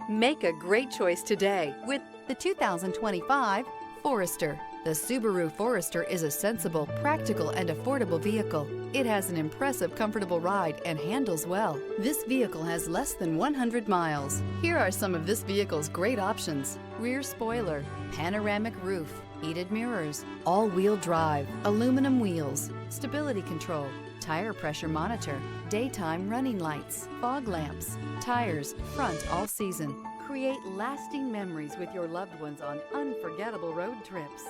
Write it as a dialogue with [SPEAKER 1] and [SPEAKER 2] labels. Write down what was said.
[SPEAKER 1] Make a great choice today with the 2025 Forester. The Subaru Forester is a sensible, practical, and affordable vehicle. It has an impressive, comfortable ride and handles well. This vehicle has less than 100 miles. Here are some of this vehicle's great options: rear spoiler, panoramic roof, heated mirrors, all-wheel drive, aluminum wheels, stability control, tire pressure monitor, daytime running lights, fog lamps, tires, front all season. Create lasting memories with your loved ones on unforgettable road trips.